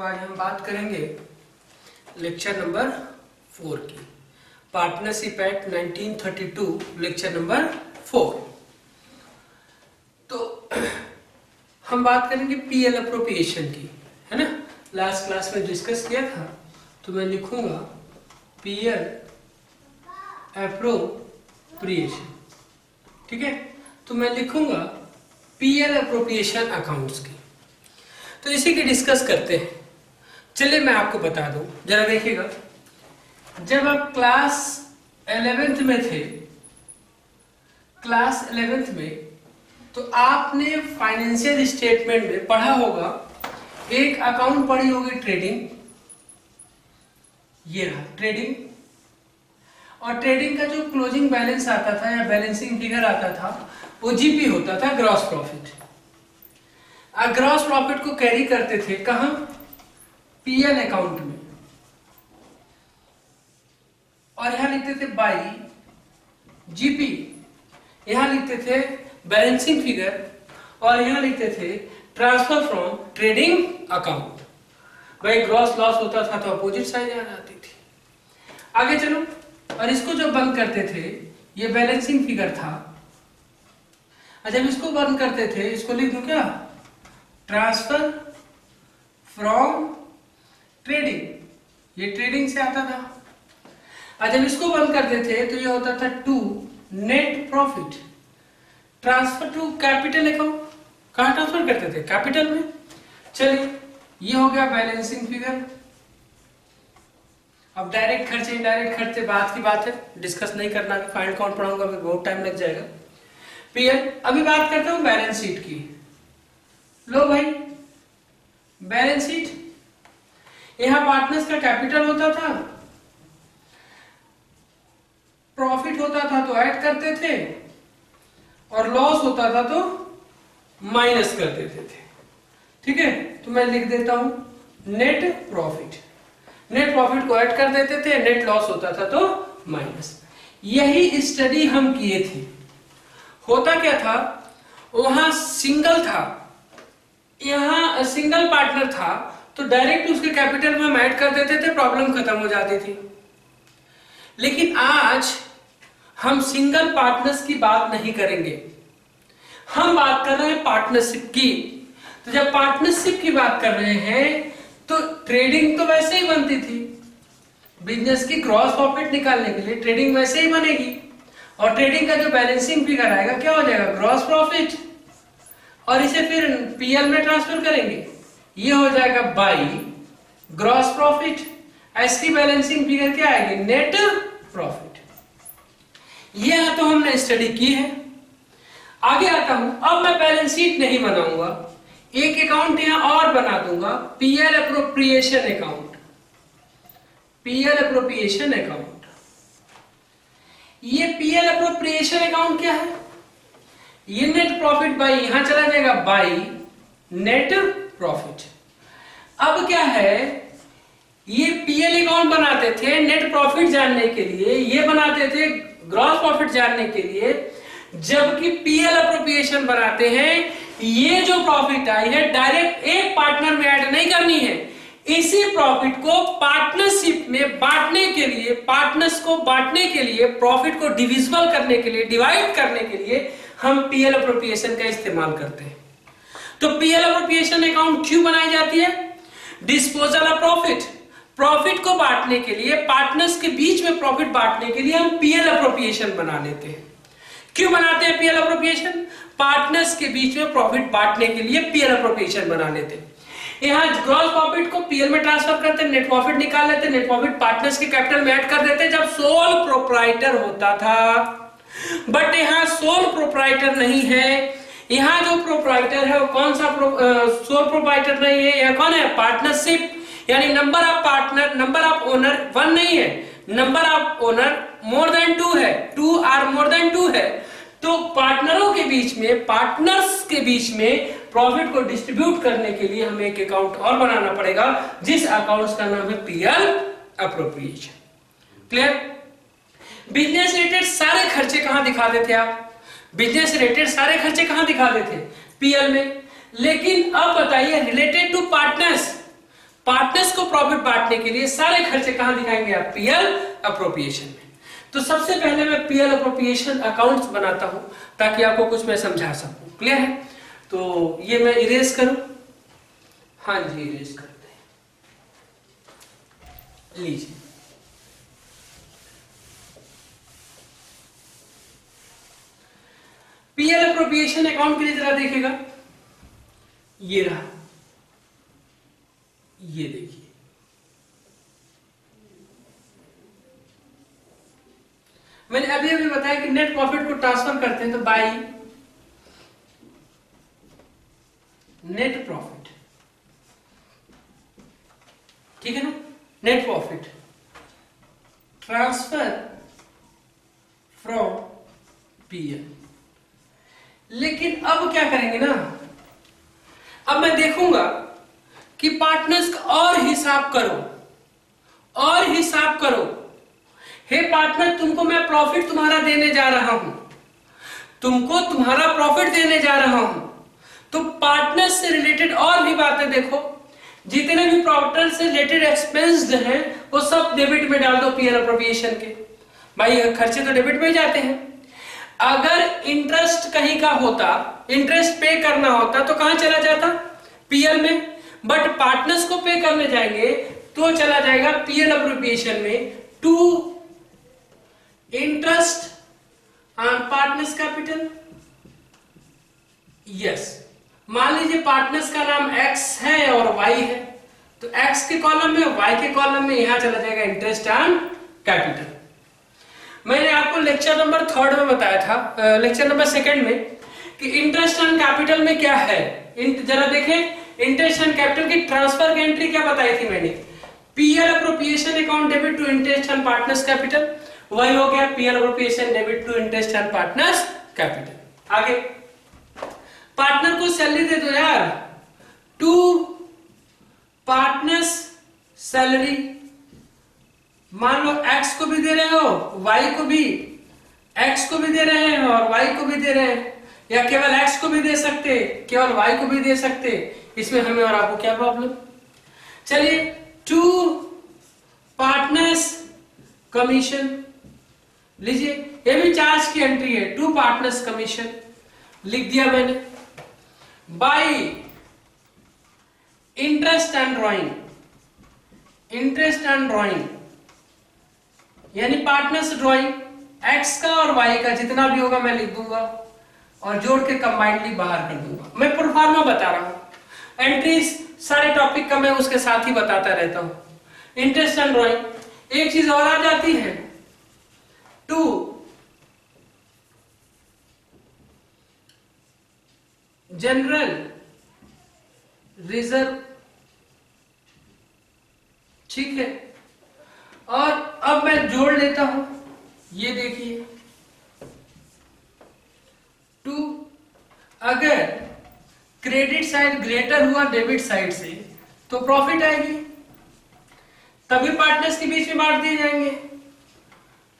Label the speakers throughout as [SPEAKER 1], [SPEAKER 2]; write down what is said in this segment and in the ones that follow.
[SPEAKER 1] तो आज हम बात करेंगे लेक्चर नंबर 4 की, पार्टनरशिप एक्ट 1932 लेक्चर नंबर 4। तो हम बात करेंगे पीएल अप्रोप्रिएशन की, है ना। लास्ट क्लास में डिस्कस किया था, तो मैं लिखूंगा पीएल अप्रोप्रिएशन, ठीक है। तो मैं लिखूंगा पीएल अप्रोप्रिएशन अकाउंट्स की। तो इसी की डिस्कस करते हैं। चलिए मैं आपको बता दूं, जरा देखिएगा। जब आप क्लास 11th में थे, क्लास 11th में, तो आपने फाइनेंशियल स्टेटमेंट में पढ़ा होगा, एक अकाउंट पढ़ी होगी ट्रेडिंग, ये रहा ट्रेडिंग। और ट्रेडिंग का जो क्लोजिंग बैलेंस आता था या बैलेंसिंग फिगर आता था, वो जीपी होता था, ग्रॉस प्रॉफिट। ग्रॉस प्रॉफिट को कैरी करते थे कहां? पीएल अकाउंट में, और यहां लिखते थे बाई जीपी, यहां लिखते थे बैलेंसिंग फिगर, और यहां लिखते थे ट्रांसफर फ्रॉम ट्रेडिंग अकाउंट। भाई ग्रॉस लॉस होता था तो अपोजिट साइड आ जाती थी। आगे चलो, और इसको जब बंद करते थे, ये बैलेंसिंग फिगर था। जब इसको बंद करते थे, इसको लिख दूं क्या? ट्रांसफर फ्रॉम ट्रेडिंग, ये ट्रेडिंग से आता था। और जब इसको बंद करते थे तो ये होता था to net profit, transfer to capital account. कहां ट्रांसफर करते थे? कैपिटल में। चलिए, ये हो गया बैलेंसिंग फिगर। अब डायरेक्ट खर्चे इनडायरेक्ट खर्चे बात की बात है, डिस्कस नहीं करना, फाइंड कौन पढ़ाऊंगा, बहुत टाइम लग जाएगा। पीएल। अभी बात करता हूं बैलेंस शीट की। लो भाई, बैलेंस शीट, यहां पार्टनर्स का कैपिटल होता था, प्रॉफिट होता था तो ऐड करते थे, और लॉस होता था तो माइनस कर देते थे, ठीक है। तो मैं लिख देता हूं नेट प्रॉफिट। नेट प्रॉफिट को ऐड कर देते थे, नेट लॉस होता था तो माइनस। यही स्टडी हम किए थे। होता क्या था, वहां सिंगल था, यहां सिंगल पार्टनर था, तो डायरेक्ट उसके कैपिटल में हम ऐड कर देते थे, प्रॉब्लम खत्म हो जाती थी। लेकिन आज हम सिंगल पार्टनर्स की बात नहीं करेंगे, हम बात कर रहे हैं पार्टनरशिप की। तो जब पार्टनरशिप की बात कर रहे हैं, तो ट्रेडिंग तो वैसे ही बनती थी, बिजनेस की ग्रॉस प्रॉफिट निकालने के लिए ट्रेडिंग वैसे ही बनेगी, और ट्रेडिंग का जो बैलेंसिंग फिगर आएगा क्या हो जाएगा? ग्रॉस प्रॉफिट, और इसे फिर पीएल में ट्रांसफर करेंगे, ये हो जाएगा बाई ग्रॉस प्रॉफिट। ऐसी बैलेंसिंग फिगर क्या आएगी? Net profit. यह तो हमने स्टडी की है। आगे आता हूं, अब मैं बैलेंस शीट नहीं बनाऊंगा, एक अकाउंट यहां और बना दूंगा, PL appropriation account. PL appropriation account, ये पीएल अप्रोप्रिएशन अकाउंट क्या है? ये नेट प्रॉफिट बाई, यहां चला जाएगा बाई नेट प्रॉफिट। अब क्या है, ये पीएल अकाउंट बनाते थे नेट प्रॉफिट जानने के लिए, ये बनाते थे ग्रॉस प्रॉफिट जानने के लिए, जबकि पीएल अप्रोप्रिएशन बनाते हैं, ये जो प्रॉफिट आई है डायरेक्ट एक पार्टनर में ऐड नहीं करनी है, इसी प्रॉफिट को पार्टनरशिप में बांटने के लिए, पार्टनर्स को बांटने के लिए, प्रॉफिट को डिविजिबल करने के लिए, डिवाइड करने के लिए हम पीएल अप्रोप्रिएशन का इस्तेमाल करते हैं। तो पीएल अप्रोप्रिएशन अकाउंट क्यों बनाई जाती है? डिस्पोजल ऑफ प्रॉफिट, प्रॉफिट को बांटने के लिए, पार्टनर्स के बीच में प्रॉफिट बांटने के लिए हम पीएल अप्रोप्रिएशन बना लेते हैं। क्यों बनाते हैं पीएल अप्रोप्रिएशन? पार्टनर्स के बीच में प्रॉफिट बांटने के लिए पीएल अप्रोप्रिएशन बना लेते हैं। यहां ग्रॉस प्रॉफिट को पीएल में ट्रांसफर करते, नेट प्रॉफिट निकाल लेते, नेट प्रॉफिट पार्टनर्स के कैपिटल में ऐड कर देते जब सोल प्रोप्राइटर होता था। बट यहां सोल प्रोप्राइटर नहीं है, यहां जो प्रोप्राइटर है वो कौन सा सोल प्रोप्राइटर नहीं है, यह कौन है? पार्टनरशिप, यानी number of partner, number of owner 1 नहीं है, number of owner more than 2 है, 2 और मोर देन 2 है। तो पार्टनरों के बीच में, पार्टनर्स के बीच में प्रॉफिट को डिस्ट्रीब्यूट करने के लिए हमें एक अकाउंट और बनाना पड़ेगा, जिस अकाउंट का नाम है PL appropriation. Clear? Business related सारे खर्चे कहां दिखाते थे आप? बिजनेस रिलेटेड सारे खर्चे कहां दिखाते थे? पीएल में। लेकिन अब बताइए रिलेटेड टू पार्टनर्स, पार्टनर्स को प्रॉफिट बांटने के लिए सारे खर्चे कहां दिखाएंगे आप? पीएल अप्रोप्रिएशन में। तो सबसे पहले मैं पीएल अप्रोप्रिएशन अकाउंट्स बनाता हूं ताकि आपको कुछ मैं समझा सकूं। क्लियर है? तो ये मैं इरेज करूं। हाँ जी, इरेज करते हैं। लीजिए, पीएल अप्रोप्रिएशन अकाउंट के लिए जरा देखिएगा, ये रहा, ये देखिए, मैंने अभी अभी बताया कि नेट प्रॉफिट को ट्रांसफर करते हैं तो बाय नेट प्रॉफिट, ठीक है ना, net profit transfer from PL. लेकिन अब क्या करेंगे ना, अब मैं देखूंगा कि पार्टनर्स का और हिसाब करो, और हिसाब करो। हे पार्टनर, तुमको मैं प्रॉफिट तुम्हारा देने जा रहा हूं, तुमको तुम्हारा प्रॉफिट देने जा रहा हूं, तो पार्टनर्स से रिलेटेड और भी बातें देखो। जितने भी पार्टनर से रिलेटेड एक्सपेंस हैं वो सब डेबिट में डाल दो पीएल अप्रोप्रिएशन के। भाई खर्चे तो डेबिट में जाते हैं। अगर इंटरेस्ट कहीं का होता, इंटरेस्ट पे करना होता तो कहां चला जाता? पीएल में। बट पार्टनर्स को पे करने जाएंगे तो चला जाएगा पीएल अप्रोप्रिएशन में, to interest on partners capital. Yes, मान लीजिए पार्टनर्स का नाम एक्स है और वाई है, तो एक्स के कॉलम में, वाई के कॉलम में यहां चला जाएगा इंटरेस्ट ऑन कैपिटल। मैंने आपको लेक्चर नंबर 3 में बताया था, लेक्चर नंबर 2 में, कि इंटरेस्ट ऑन कैपिटल में क्या है। जरा देखें, इंटरेस्ट ऑन कैपिटल की ट्रांसफर की एंट्री क्या बताई थी मैंने? PL appropriation account debit to interest on partners capital, वही हो गया PL appropriation debit to interest on partners capital. आगे पार्टनर को सैलरी दे दो यार, टू पार्टनर्स सैलरी। मान लो एक्स को भी दे रहे हो, वाई को भी, एक्स को भी दे रहे हैं और वाई को भी दे रहे हैं, या केवल एक्स को भी दे सकते, केवल वाई को भी दे सकते, इसमें हमें और आपको क्या प्रॉब्लम? चलिए, टू पार्टनर्स कमीशन लीजिए, ये भी चार्ज की एंट्री है, टू पार्टनर्स कमीशन लिख दिया मैंने। Bye interest and drawing, interest and drawing यानी पार्टनर्स ड्रॉइंग, एक्स का और वाई का जितना भी होगा मैं लिख दूंगा और जोड़ के कंबाइंडली बाहर कर दूंगा। मैं प्रोफार्मा बता रहा हूं, एंट्रीज सारे टॉपिक का मैं उसके साथ ही बताता रहता हूं। Interest and drawing. एक चीज और आ जाती है, टू जनरल रिजर्व, ठीक है। और अब मैं जोड़ लेता हूं, ये देखिए, टू अगर क्रेडिट साइड ग्रेटर हुआ डेबिट साइड से तो प्रॉफिट आएगी, तभी पार्टनर्स के बीच में बांट दिए जाएंगे,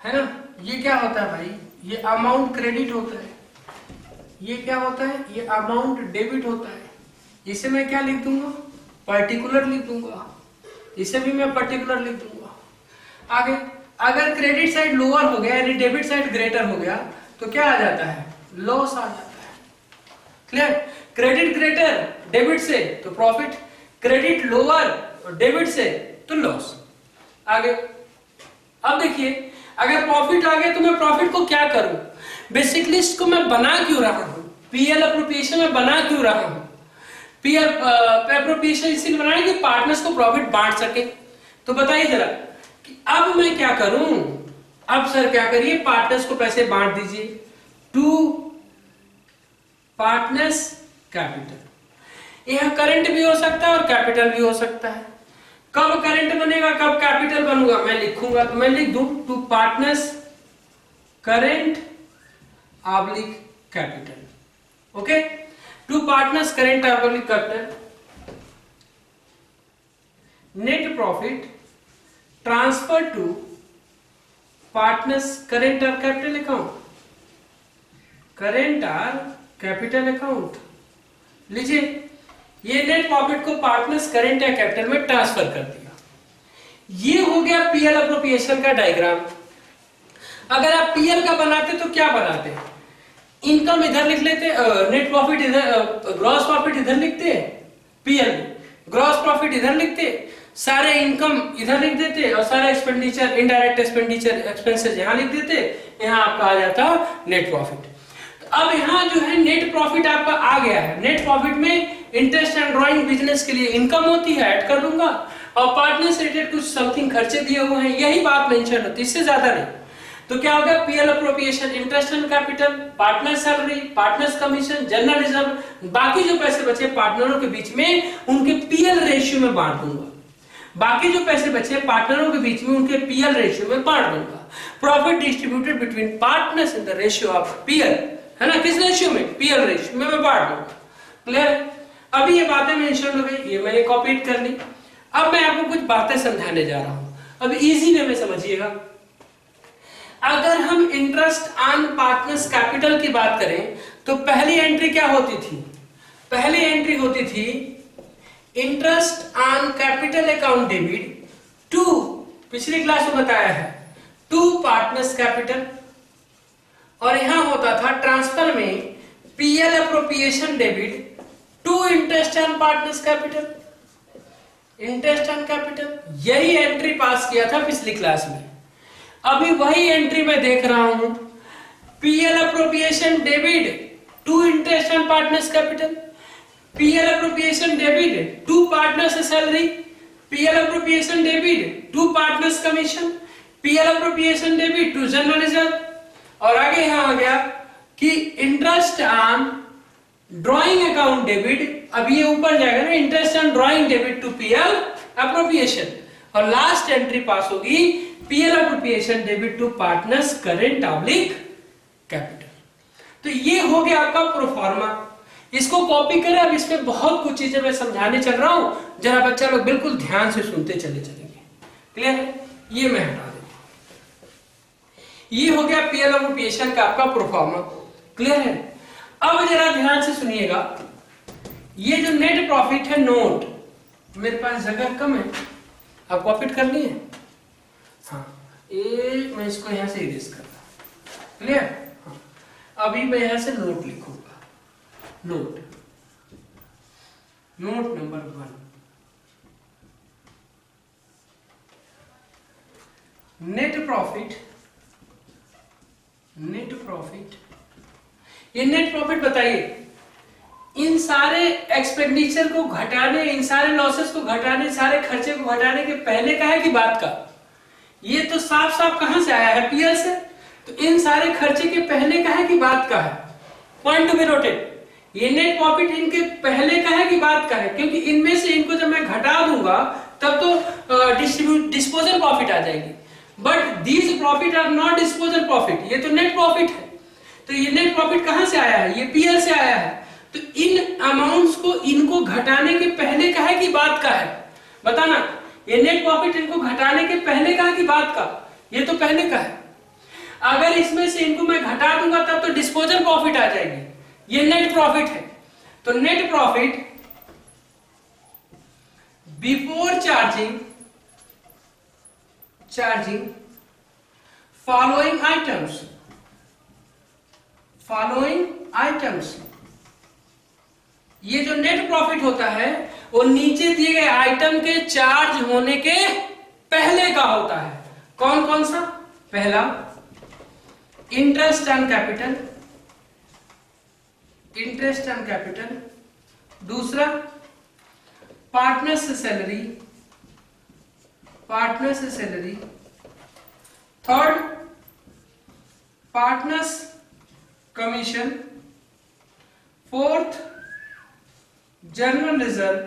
[SPEAKER 1] है ना। ये क्या होता है भाई? ये अमाउंट क्रेडिट होता है, ये क्या होता है? ये अमाउंट डेबिट होता है। इसे मैं क्या लिख दूंगा? पर्टिकुलर लिख दूंगा, इसे भी मैं पर्टिकुलर लिख दूंगा। आगे अगर क्रेडिट साइड लोअर हो गया यानी डेबिट साइड ग्रेटर हो गया तो क्या आ जाता है? लॉस आ जाता है। क्लियर? क्रेडिट ग्रेटर डेबिट से तो प्रॉफिट, क्रेडिट लोअर डेबिट से तो लॉस। आगे अब देखिए, अगर प्रॉफिट आ गया तो मैं प्रॉफिट को क्या करूं? बेसिकली इसको मैं बना क्यों रहा हूं? पीएल अप्रोप्रिएशन में बना क्यों रहा हूं? पीएल अप्रोप्रिएशन इसलिए बनाया कि पार्टनर्स को प्रॉफिट बांट सके। तो बताइए जरा कि अब मैं क्या करूं? अब सर क्या करिए, पार्टनर्स को पैसे बांट दीजिए, टू पार्टनर्स कैपिटल। यह करंट भी हो सकता है और कैपिटल भी हो सकता है। कब करंट बनेगा, कब कैपिटल बनूंगा मैं लिखूंगा, तो मैं लिख दूं to partners current oblique capital. Okay, to partners current oblique capital, net profit transfer to partners current और कैपिटल अकाउंट, करंट और कैपिटल अकाउंट। लीजिए, ये नेट प्रॉफिट को पार्टनर्स करंट या कैपिटल में ट्रांसफर कर दिया। ये हो गया पीएल अप्रोप्रिएशन का डायग्राम। अगर आप पीएल का बनाते तो क्या बनाते? इनकम इधर लिख लेते, नेट प्रॉफिट इधर, ग्रॉस प्रॉफिट इधर लिखते, पीएल ग्रॉस प्रॉफिट इधर लिखते, सारे इनकम इधर लिख देते और सारे एक्सपेंडिचर, इनडायरेक्ट एक्सपेंडिचर एक्सपेंसेस यहां लिख देते, यहां आपका आ जाता नेट प्रॉफिट। अब यहाँ जो है नेट प्रॉफिट आपका आ गया है। नेट प्रॉफिट में इंटरेस्ट एंड ड्राइंग बिजनेस के लिए इनकम होती है, ऐड कर दूंगा, और पार्टनर से रिलेटेड कुछ समथिंग खर्चे दिए हुए हैं, यही बात मेंशन होती है, इससे ज्यादा नहीं। तो क्या होगा? PL appropriation, interest and capital, partner salary, partners commission, general reserve, बाकी जो पैसे बचे पार्टनरों के बीच में उनके पीएल रेशियो में बांट दूंगा। बाकी जो पैसे बचे पार्टनरों के बीच में उनके पीएल रेशियो में बांट दूंगा। Profit distributed between partners in the ratio of PL, है ना, किस रेशियो में? पीएल रेशियो में मैं बांट दूंगा। क्लियर? अभी ये बातें मेंशन हो गई, ये मैंने कॉपी कर ली। अब मैं आपको कुछ बातें समझाने जा रहा हूं, अब इजी वे में समझिएगा। अगर हम इंटरेस्ट ऑन पार्टनर्स कैपिटल की बात करें तो पहली एंट्री क्या होती थी? पहली एंट्री होती थी interest on capital account debit to, पिछली क्लास में बताया है, टू पार्टनर्स कैपिटल, और यहां होता था ट्रांसफर में PL appropriation debit to interest on partners capital, interest on capital. यही एंट्री पास किया था पिछली क्लास में। अभी वही एंट्री मैं देख रहा हूं, PL appropriation debit to interest on partners capital, PL appropriation debit to partners salary, PL appropriation debit to partners commission, PL appropriation debit to general reserve, और आगे यहां आ गया कि interest on drawing account debit, अब ये ऊपर जाएगा ना, interest on drawing debit to PL appropriation, और लास्ट एंट्री पास होगी PL appropriation debit to partners current oblique capital. तो ये हो गया आपका प्रोफार्मा। इसको कॉपी करें। अब इसमें बहुत कुछ चीजें मैं समझाने चल रहा हूं, जरा बच्चा लोग बिल्कुल ध्यान से सुनते चलेंगे। क्लियर है? ये मैं हटा देता हूं। ये हो गया पीएल अप्रोप्रिएशन का आपका प्रोफार्मा। क्लियर है? अब जरा ध्यान से सुनिएगा, ये जो नेट प्रॉफिट है, नोट, मेरे पास जगह कम है, आप कॉपी कर लिए? हाँ, ये मैं इसको यहां से इरेज करता। क्लियर? हाँ, अभी मैं यहां से नोट लिखूंगा। Note number 1, net profit. ये नेट प्रॉफिट बताइए, इन सारे एक्सपेंडिचर को घटाने, इन सारे लॉसेस को घटाने, सारे खर्चे को घटाने के पहले का है कि बाद का? ये तो साफ साफ कहां से आया है? पीएल से। तो इन सारे खर्चे के पहले का है कि बाद का है? पॉइंट टू बी नोटेड, ये नेट प्रॉफिट इनके पहले का है कि बाद का है? क्योंकि इनमें से इनको जब मैं घटा दूंगा तब तो डिस्पोजल प्रॉफिट आ जाएगी, but these profit are not disposal profit, ये तो नेट प्रॉफिट है। तो ये नेट प्रॉफिट कहां से आया है? ये पीएल से आया है। तो इन अमाउंट्स को, इनको घटाने के पहले का है कि बाद का है? बताना, ये नेट प्रॉफिट इनको घटाने के पहले का है कि बाद का? ये तो पहले का है। अगर इसमें से इनको मैं घटा दूंगा तब तो डिस्पोजल प्रॉफिट आ जाएगी, ये नेट प्रॉफिट है। तो net profit before charging following items, ये जो नेट प्रॉफिट होता है वो नीचे दिए गए आइटम के चार्ज होने के पहले का होता है। कौन कौन सा? पहला इंटरेस्ट ऑन कैपिटल, दूसरा partners salary, third partners commission, fourth general reserve,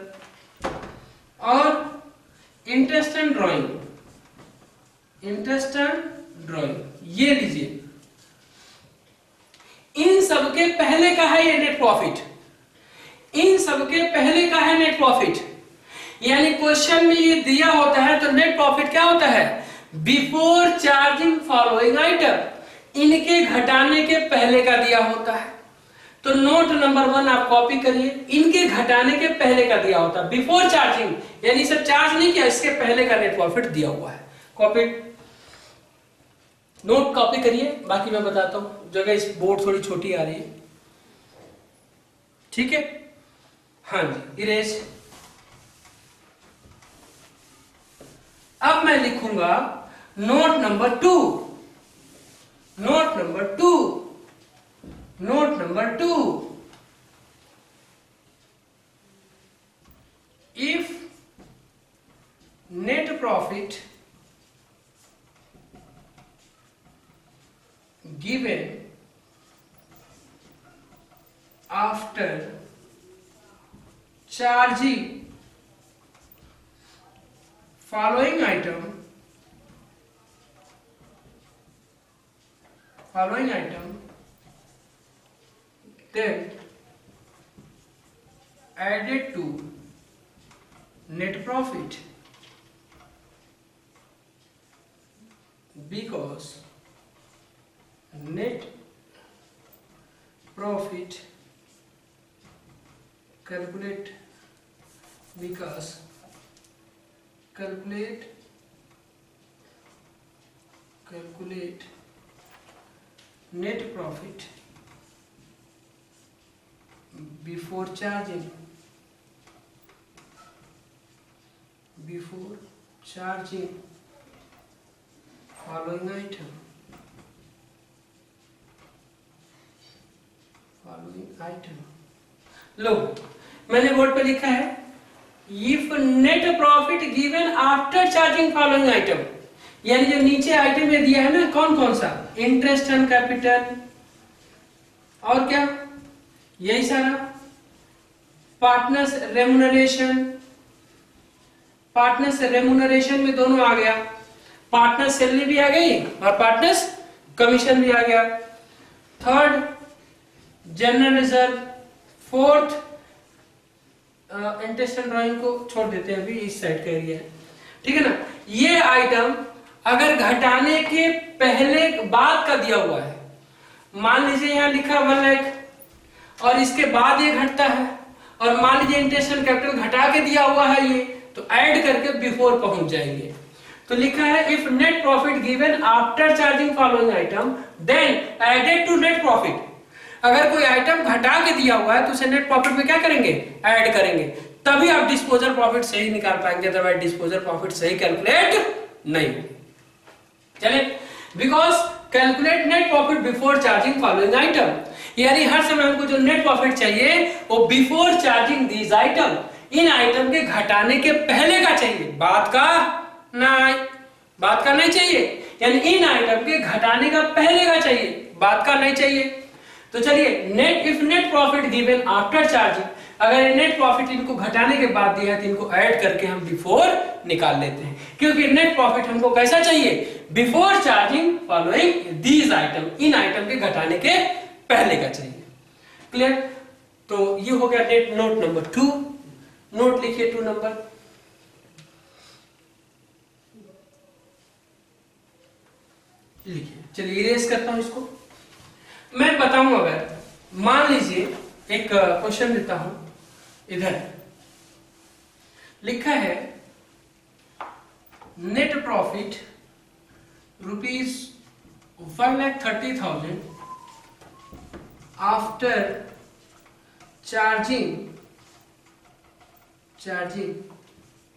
[SPEAKER 1] और इंटरेस्ट एंड ड्राइंग। ये लीजिए, इन सबके पहले का है ये नेट प्रॉफिट, यानी क्वेश्चन में ये दिया होता है तो नेट प्रॉफिट क्या होता है? बिफोर चार्जिंग फॉलोइंग आइटम, इनके घटाने के पहले का दिया होता है। तो नोट नंबर 1 आप कॉपी करिए, इनके घटाने के पहले का दिया होता है बिफोर चार्जिंग, यानी सब चार्ज नहीं किया, इसके पहले का नेट प्रॉफिट दिया हुआ है। कॉपी नोट कॉपी करिए, बाकी मैं बताता हूं, जगह इस बोर्ड थोड़ी छोटी आ रही है, ठीक है। हाँ जी, इरेज। अब मैं लिखूंगा note number 2, note number 2, note number 2, if net profit given after charging following item, then added to net profit, because net profit calculate net profit before charging following item, लो मैंने बोर्ड पे लिखा है if net profit given after charging following item, यानी जो नीचे item में दिया है ना, कौन कौन सा, इंटरेस्ट ऑन कैपिटल और क्या, यही सारा, पार्टनर्स रेम्यूनरेशन में दोनों आ गया, पार्टनर्स सैलरी भी आ गई और पार्टनर्स कमीशन भी आ गया, third general reserve, fourth interest and drawing को छोड़ देते हैं अभी, इस साइड का एरिया है, ठीक है ना। ये आइटम अगर घटाने के पहले बाद का दिया हुआ है, मान लीजिए यहाँ लिखा 1 लाख और इसके बाद ये घटता है, और मान लीजिए इंटरेस्ट एंड कैपिटल घटा के दिया हुआ है ये, तो ऐड करके बिफोर पहुंच जाएंगे। तो लिखा है if net profit given after charging following item then added to net profit, अगर कोई आइटम घटा के दिया हुआ है तो उसे नेट प्रॉफिट में क्या करेंगे, ऐड करेंगे, तभी आप डिस्पोजल प्रॉफिट सही निकाल पाएंगे, अदरवाइज डिस्पोजल प्रॉफिट सही कैलकुलेट नहीं। चले, because calculate net profit before charging following item, यानी हर समय हमको जो नेट प्रॉफिट चाहिए वो before charging these item, in item के घटाने के पहले का चाहिए, बाद का नहीं चाहिए, यानी इन आइटम के घटाने का पहले का चाहिए, बाद का नहीं चाहिए। तो चलिए net if net profit given after charging, अगर नेट प्रॉफिट इनको घटाने के बाद दिया है तो इनको ऐड करके हम बिफोर निकाल लेते हैं, क्योंकि नेट प्रॉफिट हमको कैसा चाहिए, before charging following these item, in item के घटाने के पहले का चाहिए। क्लियर? तो ये हो गया नेट नोट नंबर 2। नोट लिखिए 2 नंबर, लिखिए। चलिए इरेज करता हूं इसको। मैं बताऊं, अगर मान लीजिए एक क्वेश्चन देता हूं, इधर लिखा है net profit ₹1,30,000 after charging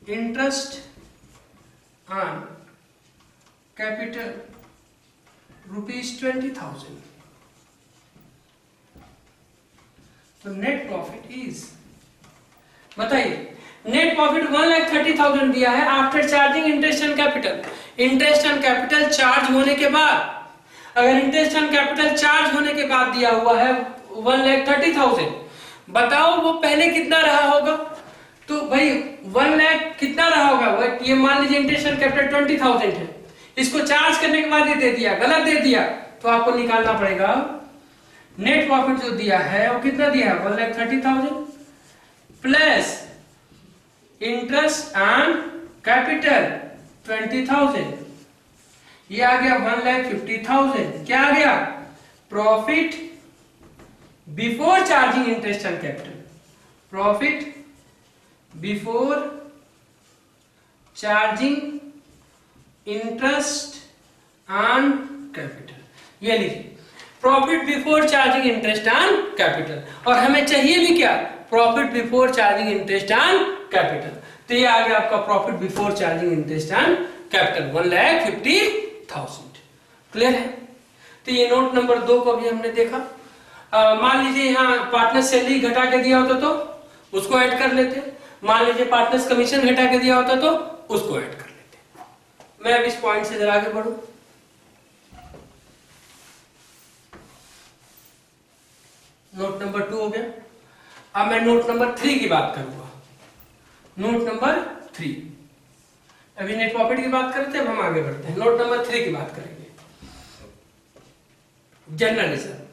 [SPEAKER 1] interest on capital ₹20,000। तो नेट प्रॉफिट इज, बताइए, नेट प्रॉफिट 1,30,000 दिया है after charging interest on capital, interest on capital charge होने के बाद, अगर इंटरेस्ट ऑन कैपिटल चार्ज होने के बाद दिया हुआ है 1,30,000, बताओ वो पहले कितना रहा होगा। तो भाई 1 लाख कितना रहा होगा, ये मान लीजिए इंटरेस्ट ऑन कैपिटल 20,000 है, इसको चार्ज करने के बाद ये दे दिया, गलत दे दिया, तो आपको निकालना पड़ेगा नेट प्रॉफिट जो दिया है वो कितना दिया है, 1,30,000 प्लस इंटरेस्ट ऑन कैपिटल 20,000, ये आ गया 1,50,000। क्या आ गया, profit before charging interest on capital, profit before charging interest on capital. ये लिखिए, profit before charging interest on capital. और हमें चाहिए भी क्या, profit before charging interest on capital. तो ये आ गया आपका profit before charging interest on capital 1,50,000। Clear है? तो ये नोट नंबर 2 को भी हमने देखा। मान लीजिए यहाँ पार्टनर सैलरी घटा के दिया होता तो उसको ऐड कर लेते, मान लीजिए पार्टनर्स कमीशन घटा के दिया होता तो उसको ऐड कर लेते। मैं अब इस पॉइंट से जरा आगे बढ़ूं। नोट नंबर 2 हो गया। अब मैं नोट नंबर 3 की बात करूंगा। नोट नंबर 3, अभी नेट प्रॉफिट की बात करते हैं, अब हम आगे बढ़ते हैं। नोट नंबर 3 की बात करेंगे, general reserve.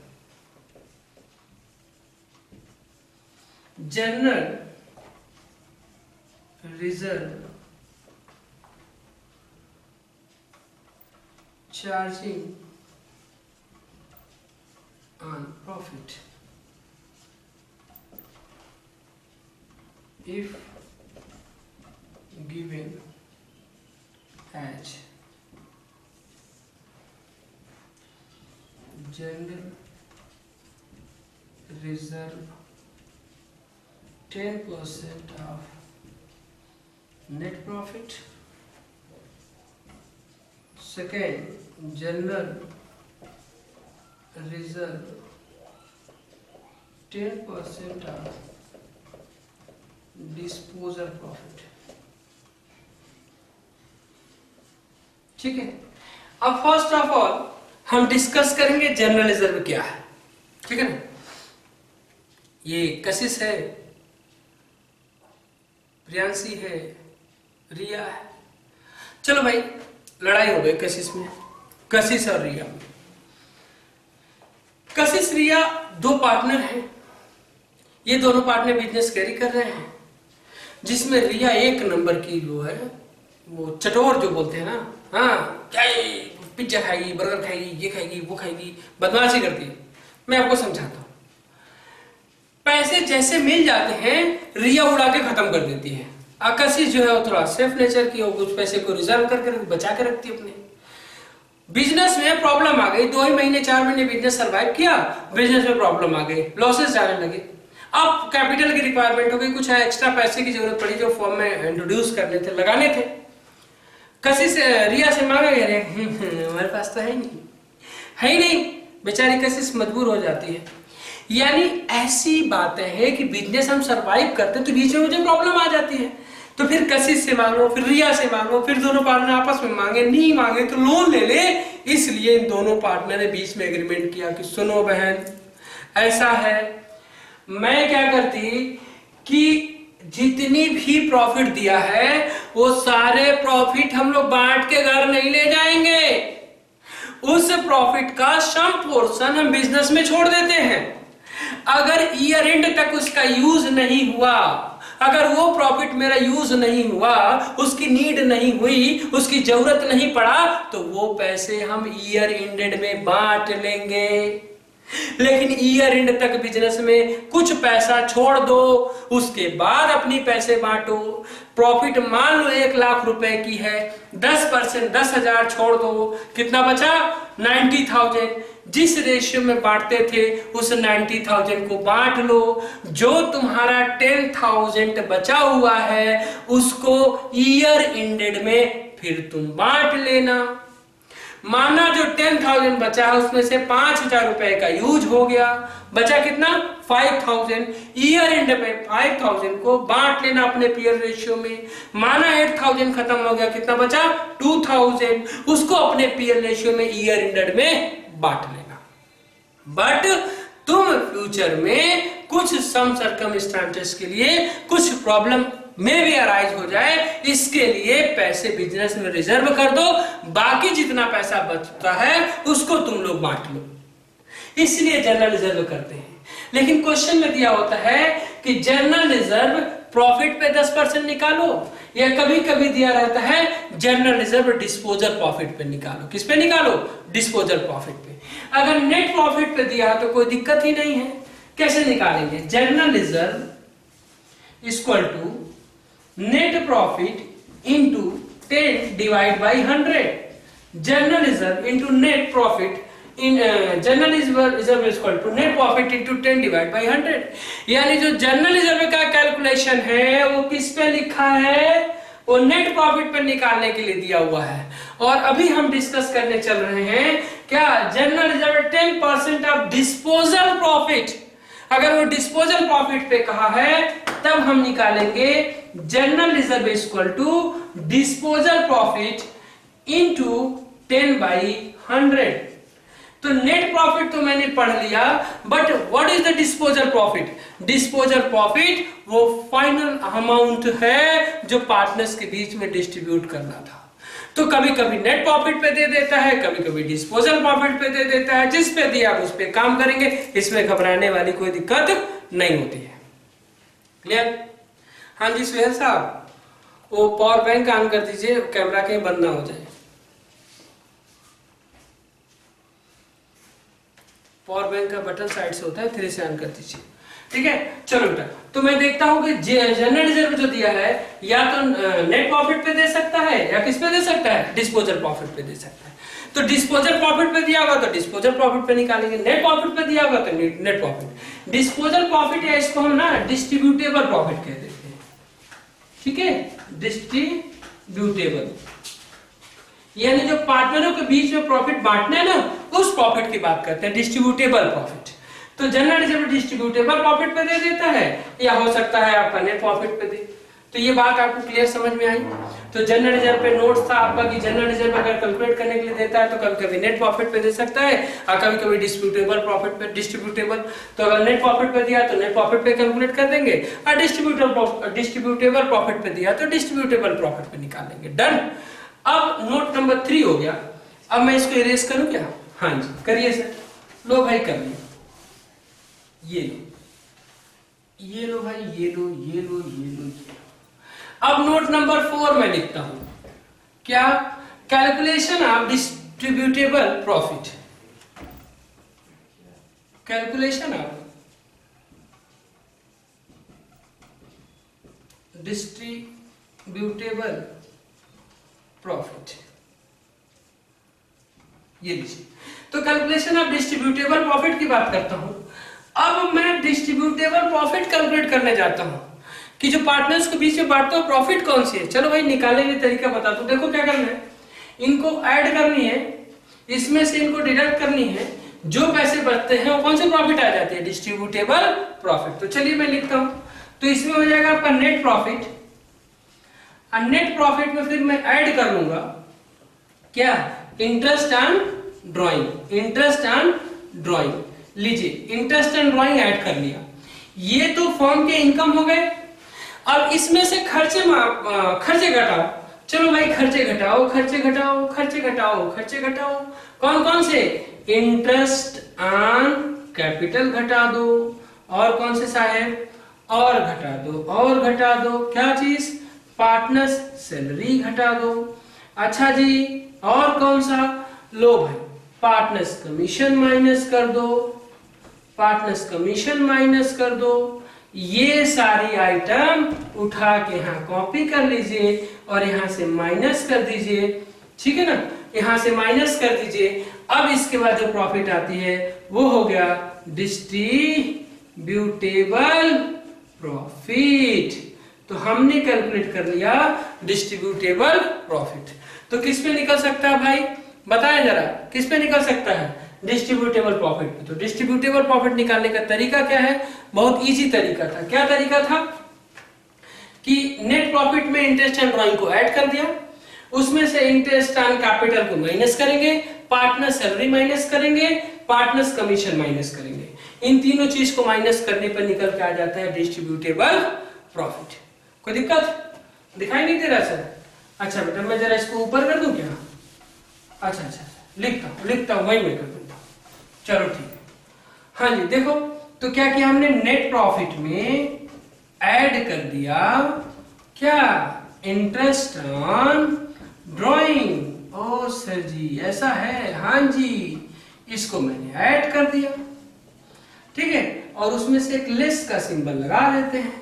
[SPEAKER 1] General reserve charging on profit if given as general reserve 10% of net profit, second general reserve 10% of disposal profit. ठीक है, अब फर्स्ट ऑफ ऑल हम डिस्कस करेंगे जनरल रिजर्व क्या है। ठीक है ना, ये कशिश है, प्रियांशी है, रिया है। चलो भाई, लड़ाई हो गई कशिश में, कशिश और रिया में। कशिश रिया 2 पार्टनर हैं, ये दोनों पार्टनर बिजनेस कैरी कर रहे हैं, जिसमें रिया 1 नंबर की वो है, वो चटोर जो बोलते हैं ना, हाँ क्या पिज्जा खाएगी, बर्गर खाएगी, ये खाएगी, वो खाएगी, बदमाशी करती है। मैं आपको समझाता हूँ। पैसे जैसे मिल जाते हैं रिया उड़ा के खत्म कर देती है। आकाशी जो है वो थोड़ा सेफ नेचर की, कुछ पैसे को रिजर्व करके बचा के रखती है अपने। बिजनेस में प्रॉब्लम आ गई, 2 ही महीने 4 महीने बिजनेस सर्वाइव किया, बिजनेस में प्रॉब्लम आ गई, लॉसेस जाने लगे। अब कैपिटल की रिक्वायरमेंट हो गई, कुछ एक्स्ट्रा पैसे की जरूरत पड़ी जो फॉर्म में इंट्रोड्यूस करने थे, लगाने थे। कशिश रिया से मांगा गया, हमारे पास तो है ही नहीं, बेचारी कशिश मजबूर हो जाती है। यानी ऐसी बातें हैं कि बिजनेस हम सरवाइव करते हैं तो बीच में मुझे प्रॉब्लम आ जाती है, तो फिर कशिश से मांगो, फिर रिया से मांगो, फिर दोनों पार्टनर आपस में मांगे, नहीं मांगे तो लोन ले ले। इसलिए इन दोनों पार्टनर ने बीच में एग्रीमेंट किया कि सुनो बहन, ऐसा है, मैं क्या करती कि जितनी भी प्रॉफिट दिया है वो सारे प्रॉफिट हम लोग बांट के घर नहीं ले जाएंगे, उस प्रॉफिट का सम पोर्शन हम बिजनेस में छोड़ देते हैं। अगर ईयर एंड तक उसका यूज नहीं हुआ, अगर वो प्रॉफिट मेरा यूज नहीं हुआ, उसकी नीड नहीं हुई, उसकी जरूरत नहीं पड़ा, तो वो पैसे हम ईयर एंडेड में बांट लेंगे। लेकिन ईयर एंड तक बिजनेस में कुछ पैसा छोड़ दो, उसके बाद अपनी पैसे बांटो। प्रॉफिट मान लो 1 लाख रुपए की है, 10% 10,000 छोड़ दो, कितना बचा 90,000। जिस रेशियो में बांटते थे उस 90,000 को बांट लो। जो तुम्हारा 10,000 बचा हुआ है उसको ईयर एंडेड में फिर तुम बांट लेना। माना जो 10,000 बचा है उसमें से 5,000 रुपए का यूज हो गया, बचा कितना 5,000। ईयर एंड में 5,000 को बांट लेना अपने पीयर रेशियो में। माना 8,000 खत्म हो गया, कितना बचा 2,000, उसको अपने पीयर रेशियो में ईयर एंडेड में बांट लेना। बट तुम फ्यूचर में कुछ सम सर्कमस्टेंसेस के लिए कुछ प्रॉब्लम में भी अराइज हो जाए, इसके लिए पैसे बिजनेस में रिजर्व कर दो, बाकी जितना पैसा बचता है उसको तुम लोग बांट लो। इसलिए जनरल रिजर्व करते हैं। लेकिन क्वेश्चन में दिया होता है कि जनरल रिजर्व प्रॉफिट पे 10% निकालो, या कभी कभी दिया रहता है जनरल रिजर्व डिस्पोजल प्रॉफिट पे निकालो। किस पे निकालो? डिस्पोजल प्रॉफिट पे। अगर नेट प्रॉफिट पे दिया तो कोई दिक्कत ही नहीं है, कैसे निकालेंगे? General reserve equal to net profit into 10 divide by 100। General reserve into net profit in general reserve equal to net profit into 10 divide by 100। यानी जो जनरल रिजर्व का कैलकुलेशन है वो किस पे लिखा है? वो नेट प्रॉफिट पे निकालने के लिए दिया हुआ है। और अभी हम डिस्कस करने चल रहे हैं क्या? General reserve 10% of disposal profit. अगर वो डिस्पोजल प्रॉफिट पे कहा है तब हम निकालेंगे general reserve equal to disposal profit into 10 by 100। तो नेट प्रॉफिट तो मैंने पढ़ लिया, but what is the disposal profit? Disposal profit वो फाइनल अमाउंट है जो पार्टनर्स के बीच में डिस्ट्रीब्यूट करना था। तो कभी कभी नेट प्रॉफिट पे दे देता है, कभी कभी डिस्पोजल प्रॉफिट पे दे देता है। जिस पे दिया उस पे काम करेंगे, इसमें घबराने वाली कोई दिक्कत नहीं होती है। क्लियर? हाँ जी सुहेल साहब, वो पावर बैंक ऑन कर दीजिए, कैमरा कहीं बंद ना हो जाए। पावर बैंक का बटन साइड से होता है, 3 से ऑन कर दीजिए। ठीक है, चलो बेटा। तो मैं देखता हूं कि जनरल रिजर्व जो दिया है या तो नेट प्रॉफिट पे दे सकता है या किस पे दे सकता है? डिस्पोजल प्रॉफिट पे दे सकता है। तो डिस्पोजल प्रॉफिट पे दिया होगा तो डिस्पोजल प्रॉफिट पे निकालेंगे, नेट प्रॉफिट पे दिया होगा तो नेट प्रॉफिट। डिस्पोजल प्रॉफिट या इसको हम ना डिस्ट्रीब्यूटेबल प्रॉफिट कह देते हैं। ठीक है, डिस्ट्रीब्यूटेबल यानी जो पार्टनरों के बीच में प्रॉफिट बांटना है ना, उस प्रॉफिट की बात करते हैं, डिस्ट्रीब्यूटेबल प्रॉफिट। तो जनरल रिजर्व डिस्ट्रीब्यूटेबल प्रॉफिट पे दे देता है या हो सकता है आपका नेट प्रॉफिट पे दे। तो ये बात आपको क्लियर समझ में आई? तो जनरल रिजर्व पे नोट्स था आपका कि जनरल रिजर्व अगर कैलकुलेट करने के लिए देता है तो कभी कभी नेट प्रॉफिट पे दे सकता है और कभी कभी डिस्ट्रीब्यूटेबल प्रॉफिट पे। डिस्ट्रीब्यूटेबल तो अगर नेट प्रॉफिट पे दिया तो नेट प्रॉफिट पे कैलकुलेट कर देंगे, और डिस्ट्रीब्यूटेबल प्रॉफिट पे दिया तो डिस्ट्रीब्यूटेबल प्रॉफिट पे निकालेंगे। डन। अब नोट नंबर 3 हो गया। अब मैं इसको इरेज करूं क्या? हाँ जी करिए सर। लो भाई कर लो, ये लो भाई, ये लो, ये लो, ये लो, ये लो। अब नोट नंबर 4 में लिखता हूं क्या? Calculation of distributable profit. Calculation of distributable profit, ये लीजिए। तो कैलकुलेशन ऑफ डिस्ट्रीब्यूटेबल प्रॉफिट की बात करता हूं। अब मैं डिस्ट्रीब्यूटेबल प्रॉफिट कैलकुलेट करने जाता हूं कि जो पार्टनर्स के बीच में बांटता हूं प्रॉफिट कौन सी है। चलो भाई निकालने का तरीका बता दो। देखो क्या करना है, इनको ऐड करनी है, इसमें से इनको डिडक्ट करनी है, जो पैसे बचते हैं वो कौन से प्रॉफिट आ जाते हैं? Distributable profit. तो चलिए मैं लिखता हूं। तो इसमें हो जाएगा आपका नेट प्रॉफिट, और नेट प्रॉफिट में फिर मैं ऐड कर लूंगा क्या? Interest on drawing. Interest on drawing लीजिए, इंटरेस्ट एंड ड्रॉइंग ऐड कर लिया। ये तो फर्म के इनकम हो गए। अब इसमें से खर्चे घटाओ। चलो भाई खर्चे घटाओ, खर्चे घटाओ, खर्चे घटाओ, खर्चे घटाओ। कौन कौन से? इंटरेस्ट ऑन कैपिटल घटा दो, और कौन से साहेब? और घटा दो, और घटा दो। क्या चीज? पार्टनर्स सैलरी घटा दो। अच्छा जी, और कौन सा? लो भाई पार्टनर्स कमीशन माइनस कर दो, पार्टनर्स कमीशन माइनस कर दो। ये सारी आइटम उठा के यहां कॉपी कर लीजिए और यहां से माइनस कर दीजिए। ठीक है ना, यहां से माइनस कर दीजिए। अब इसके बाद जो प्रॉफिट आती है वो हो गया डिस्ट्रीब्यूटेबल प्रॉफिट। तो हमने कैलकुलेट कर लिया डिस्ट्रीब्यूटेबल प्रॉफिट। तो किस पे निकल सकता है भाई? बताएं जरा, किस पे निकल सकता है? डिस्ट्रीब्यूटेबल प्रॉफिट पे। तो डिस्ट्रीब्यूटेबल प्रॉफिट निकालने का तरीका क्या है? बहुत इजी तरीका था। क्या तरीका था कि नेट प्रॉफिट में इंटरेस्ट एंड ड्रॉइंग को ऐड कर दिया, उसमें से इंटरेस्ट ऑन कैपिटल को माइनस करेंगे, पार्टनर सैलरी माइनस करेंगे, पार्टनर्स कमीशन माइनस करेंगे। इन तीनों चीज को माइनस करने पर निकल के आ जाता है डिस्ट्रीब्यूटेबल प्रॉफिट। कोई दिक्कत दिखाई नहीं दे रहा सर? अच्छा बेटा मैं जरा इसको ऊपर कर दूं क्या? अच्छा अच्छा लिखता हूं वही मैं कर दूंगा। चलो ठीक है। हाँ जी देखो, तो क्या किया हमने? नेट प्रॉफिट में ऐड कर दिया क्या? Interest on drawing. ओ सर जी ऐसा है? हाँ जी, इसको मैंने ऐड कर दिया। ठीक है, और उसमें से एक लेस का सिंबल लगा देते हैं।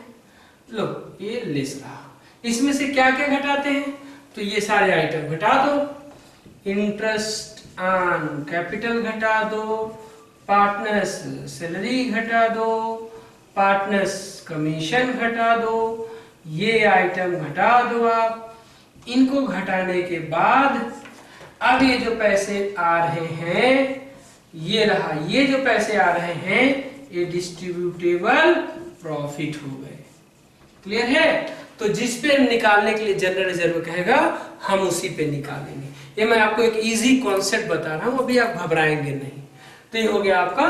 [SPEAKER 1] लो ये लेस रहा। इसमें से क्या क्या घटाते हैं, तो ये सारे आइटम घटा दो। इंटरेस्ट ऑन कैपिटल घटा दो, पार्टनर्स सैलरी घटा दो, पार्टनर्स कमीशन घटा दो, ये आइटम घटा दो आप। इनको घटाने के बाद अब ये जो पैसे आ रहे हैं, ये रहा, ये जो पैसे आ रहे हैं ये डिस्ट्रीब्यूटेबल प्रॉफिट हो गए। क्लियर है? तो जिस पे निकालने के लिए जनरल रिजर्व कहेगा हम उसी पे निकालेंगे। ये मैं आपको एक इजी कॉन्सेप्ट बता रहा हूं, अभी आप घबराएंगे नहीं। तो ये हो गया आपका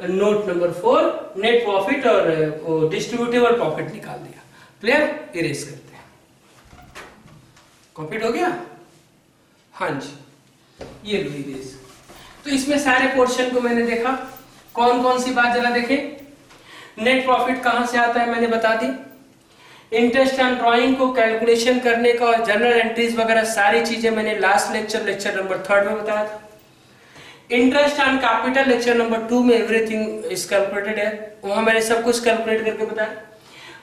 [SPEAKER 1] नोट नंबर 4, नेट प्रॉफिट और डिस्ट्रीब्यूटेबल प्रॉफिट निकाल दिया। क्लियर? इरेज करते हैं। कॉपीड हो गया? हाँ जी, ये लो इरेज। तो इसमें सारे पोर्शन को मैंने देखा। कौन कौन सी बात जरा देखें। नेट प्रॉफिट कहां से आता है मैंने बता दी। इंटरेस्ट ऑन ड्राइंग को कैलकुलेशन करने का और जनरल एंट्रीज वगैरह सारी चीजें मैंने लास्ट लेक्चर नंबर 3 में बताया था। Interest on capital lecture number 2 में एवरीथिंग इज कैलकुलेटेड है, वहां मैंने सब कुछ कैलकुलेट करके बताया।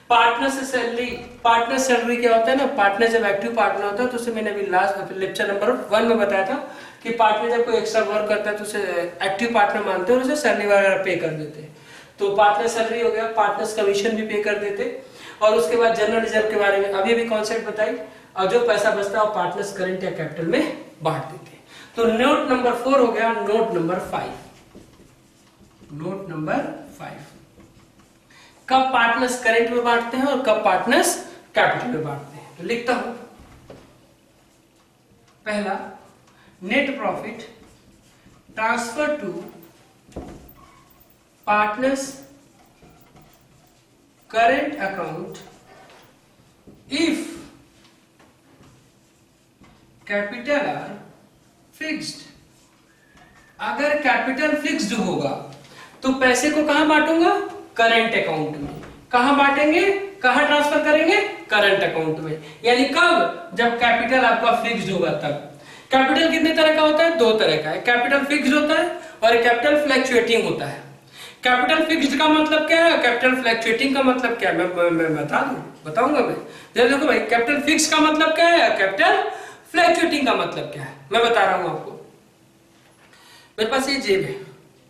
[SPEAKER 1] पार्टनर से सैलरी, पार्टनर सैलरी क्या होता है ना, पार्टनर जब एक्टिव पार्टनर होता है तो उसे मैंने अभी लास्ट लेक्चर नंबर 1 में बताया था कि पार्टनर जब कोई एक्स्ट्रा वर्क करता है तो उसे एक्टिव पार्टनर मानते हैं और उसे सैलरी वगैरह पे कर देते हैं। तो पार्टनर सैलरी हो गया, पार्टनर्स कमीशन भी पे कर देते। और उसके बाद जनरल रिजर्व के बारे में अभी भी कॉन्सेप्ट बताई, और जो पैसा बचता है वो पार्टनर्स करंट या कैपिटल में बांट देते हैं। तो नोट नंबर 4 हो गया। नोट नंबर 5, नोट नंबर 5 कब पार्टनर्स करंट में बांटते हैं और कब पार्टनर्स कैपिटल में बांटते हैं। तो लिखता हूं, पहला net profit transfer to partners current account if capital are fixed. अगर कैपिटल फिक्स्ड होगा तो पैसे को कहां बांटूंगा, करंट अकाउंट में। कहां बांटेंगे, कहां ट्रांसफर करेंगे, करंट अकाउंट में। यानी कब, जब कैपिटल आपका फिक्स्ड होगा तब। कैपिटल कितने तरह का होता है, 2 तरह का है। कैपिटल फिक्स्ड होता है और कैपिटल फ्लक्चुएटिंग होता है। कैपिटल फिक्स्ड का मतलब क्या है, कैपिटल फ्लक्चुएटिंग का मतलब क्या है, मैं बताऊंगा मैं। जरा देखो भाई, कैपिटल फिक्स का मतलब क्या है, कैपिटल फ्लक्चुएटिंग का मतलब क्या है, मैं बता रहा हूं आपको। मेरे पास ये जेब है,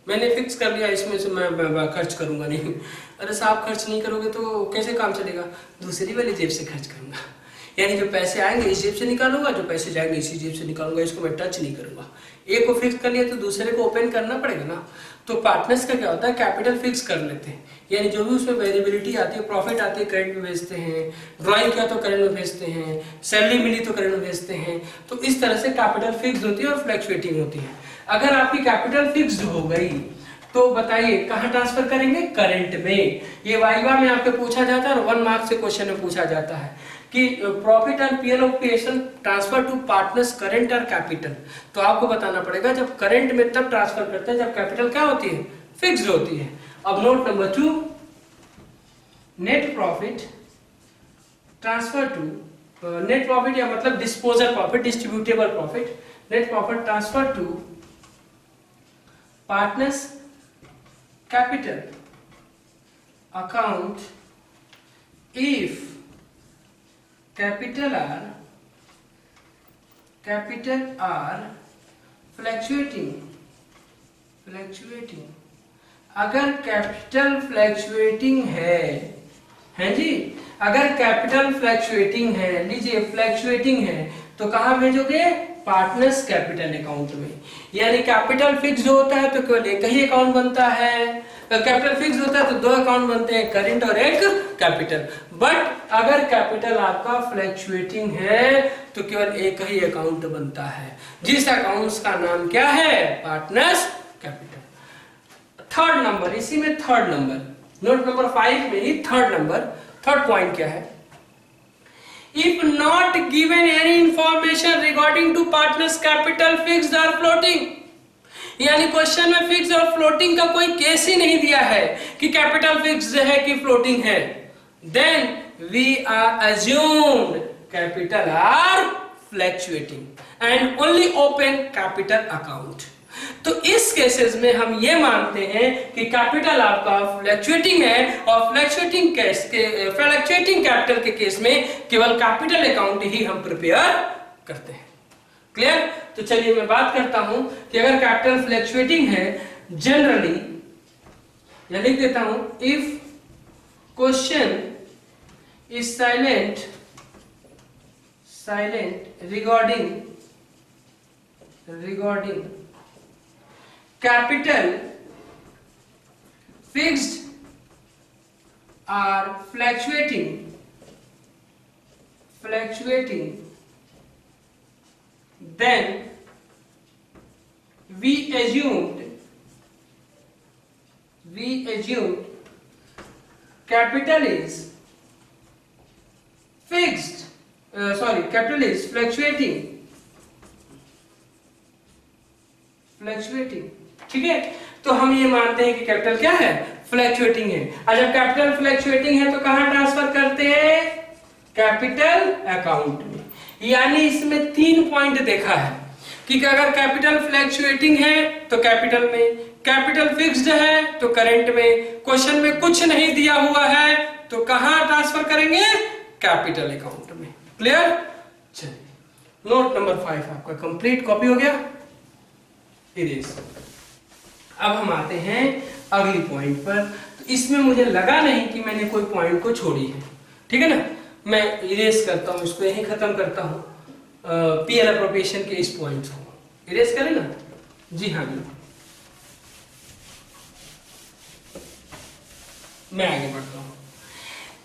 [SPEAKER 1] मैंने फिक्स कर लिया इसमें से मैं खर्च करूंगा नहीं। अरे साहब खर्च नहीं करोगे तो कैसे काम चलेगा, दूसरी वाली जेब से खर्च करूंगा। यानी जो पैसे आएंगे इस जेब से निकालूंगा, जो पैसे जाएंगे इसी जेब से निकालूंगा, इसको मैं टच नहीं करूंगा। एक को फिक्स कर लिया तो दूसरे को ओपन करना पड़ेगा ना। तो पार्टनर्स का क्या होता है, कैपिटल फिक्स कर लेते हैं, यानी जो भी उसमें वेरिएबिलिटी आती है, प्रॉफिट आती है करंट में भेजते हैं, ड्राइंग किया तो करंट में भेजते हैं, सैलरी मिली तो करंट में भेजते हैं। तो इस तरह से कैपिटल फिक्स होती है और फ्लक्चुएटिंग होती है। अगर आपकी कैपिटल फिक्स्ड हो गई तो बताइए कहां ट्रांसफर करेंगे, करंट में। ये वाइवा में आपको पूछा जाता है और 1 मार्क से क्वेश्चन में पूछा जाता है कि profit and PL operation transfer to partners current और कैपिटल। तो आपको बताना पड़ेगा जब करंट में तब ट्रांसफर करते हैं जब कैपिटल क्या होती है, फिक्स्ड होती है। अब note number 2, net profit transfer to, net profit या मतलब disposal profit, distributable profit, net profit transfer to partners capital account if capital R fluctuating, अगर कैपिटल फ्लैक्चुएटिंग है जी, अगर कैपिटल फ्लैक्चुएटिंग है, लीजिए फ्लैक्चुएटिंग है तो कहां भेजोगे, पार्टनर्स कैपिटल अकाउंट में। यानी कैपिटल फिक्स्ड होता है तो केवल एक ही अकाउंट बनता है, कैपिटल फिक्स्ड होता है तो 2 अकाउंट बनते हैं, करंट और एक कैपिटल। बट अगर कैपिटल आपका फ्लैक्चुएटिंग है तो केवल एक ही अकाउंट बनता है, जिस अकाउंट्स का नाम क्या है, पार्टनर्स कैपिटल। थर्ड नंबर, इसी में थर्ड नंबर, नोट नंबर 5 में ही थर्ड पॉइंट क्या है, if not given any information regarding to partners capital fixed or floating। यानी क्वेश्चन में फिक्स और फ्लोटिंग का कोई केस ही नहीं दिया है कि कैपिटल फिक्स्ड है कि फ्लोटिंग है, then we are assumed capital are fluctuating and only open capital account. तो इस केसेस में हम ये मानते हैं कि कैपिटल आपका फ्लक्चुएटिंग है, और फ्लक्चुएटिंग कैपिटल के केस में केवल कैपिटल अकाउंट ही हम प्रिपेयर करते हैं। क्लियर? तो चलिए मैं बात करता हूं कि अगर कैपिटल फ्लक्चुएटिंग है, जनरली या लिख देता हूं, if question is silent regarding capital fixed or fluctuating, then we assumed capital is fixed, capital is fluctuating, ठीक है। तो हम ये मानते हैं कि कैपिटल क्या है, फ्लक्चुएटिंग है। और जब कैपिटल फ्लक्चुएटिंग है तो कहां ट्रांसफर करते हैं, कैपिटल अकाउंट में। यानी इसमें 3 पॉइंट देखा है कि अगर कैपिटल फ्लक्चुएटिंग है तो कैपिटल में, कैपिटल फिक्स्ड है तो करंट में, क्वेश्चन में कुछ नहीं दिया हुआ है तो कहां ट्रांसफर करेंगे, कैपिटल अकाउंट में। क्लियर? चलिए नोट नंबर 5 आपका कंप्लीट कॉपी हो गया, इरेज। अब हम आते हैं अगली पॉइंट पर। तो इसमें मुझे लगा नहीं कि मैंने कोई पॉइंट को छोड़ी है, ठीक है ना। मैं इरेज करता हूं, इसको यहीं खत्म करता हूं, पीएल एप्रोप्रिएशन के इस पॉइंट को इरेज करें ना। जी हाँ, मैं आगे बढ़ता हूं।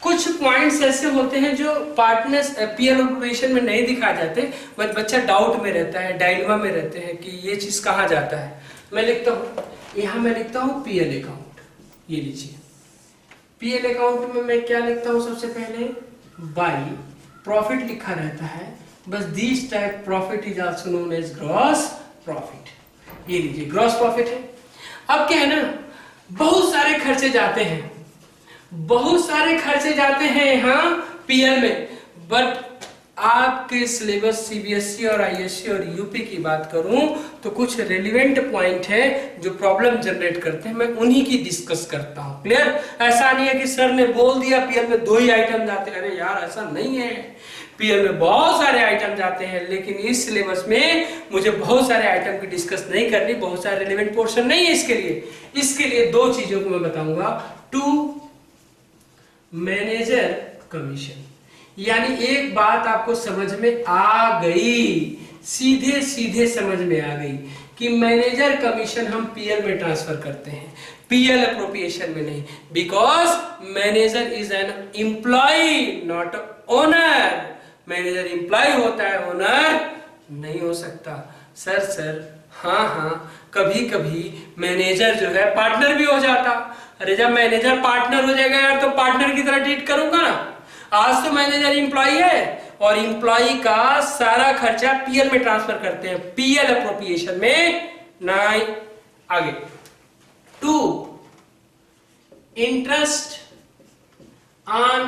[SPEAKER 1] कुछ पॉइंट्स ऐसे होते हैं जो पार्टनर्स पीएल एप्रोप्रिएशन में नहीं दिखाए जाते, बट बच्चा डाउट में रहता है, डायलेमा में रहते हैं कि ये चीज कहाँ जाता है। मैं लिखता हूँ, यहाँ मैं लिखता हूँ पीएल अकाउंट। ये लीजिए, पीएल अकाउंट में मैं क्या लिखता हूँ, सबसे पहले बाई प्रॉफिट लिखा रहता है, बस this type profit is also known as gross profit. ये लीजिए ग्रॉस प्रॉफिट है। अब क्या है ना, बहुत सारे खर्चे जाते हैं, यहाँ पीएल में, बट आपके सिलेबस सीबीएसई और आईएससी और यूपी की बात करूं तो कुछ रेलिवेंट पॉइंट है जो प्रॉब्लम जनरेट करते हैं, मैं उन्हीं की डिस्कस करता हूं। क्लियर? ऐसा नहीं है कि सर ने बोल दिया पीएल में 2 ही आइटम जाते हैं, अरे यार ऐसा नहीं है, पीएल में बहुत सारे आइटम जाते हैं, लेकिन इस सिलेबस में मुझे बहुत सारे आइटम की डिस्कस नहीं करनी, बहुत सारे रेलिवेंट पोर्शन नहीं है इसके लिए 2 चीजों को मैं बताऊंगा। 2 मैनेजर कमीशन, यानी एक बात आपको समझ में आ गई, सीधे समझ में आ गई कि मैनेजर कमीशन हम पीएल में ट्रांसफर करते हैं, पीएल एप्रोप्रिएशन में नहीं, because manager is an employee not owner. Manager employee होता है, ओनर नहीं हो सकता। सर हाँ, कभी मैनेजर जो है पार्टनर भी हो जाता। अरे जब मैनेजर पार्टनर हो जाएगा यार तो पार्टनर की तरह ट्रीट करूंगा ना। आज तो मैनेजर एम्प्लॉय है और एम्प्लॉय का सारा खर्चा पीएल में ट्रांसफर करते हैं, पीएल एप्रोप्रिएशन में नहीं। आगे 2 इंटरेस्ट ऑन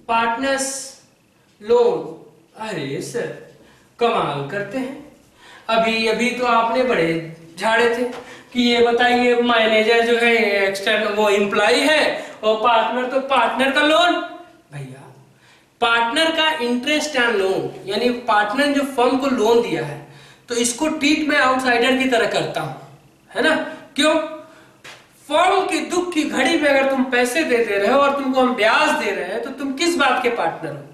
[SPEAKER 1] पार्टनर्स लोन। अरे सर कमाल करते हैं, अभी तो आपने बड़े झाड़े थे कि ये बताइए मैनेजर जो है एक्सटर्नल वो एम्प्लॉय है और पार्टनर तो पार्टनर का लोन। भैया पार्टनर का इंटरेस्ट ऑन लोन, यानी पार्टनर ने जो फर्म को लोन दिया है तो इसको ट्रीट मैं आउटसाइडर की तरह करता हूं, है ना। क्यों? फर्म की दुख की घड़ी में अगर तुम पैसे दे रहे हो और तुमको हम ब्याज दे रहे हैं तो तुम किस बात के पार्टनर हो।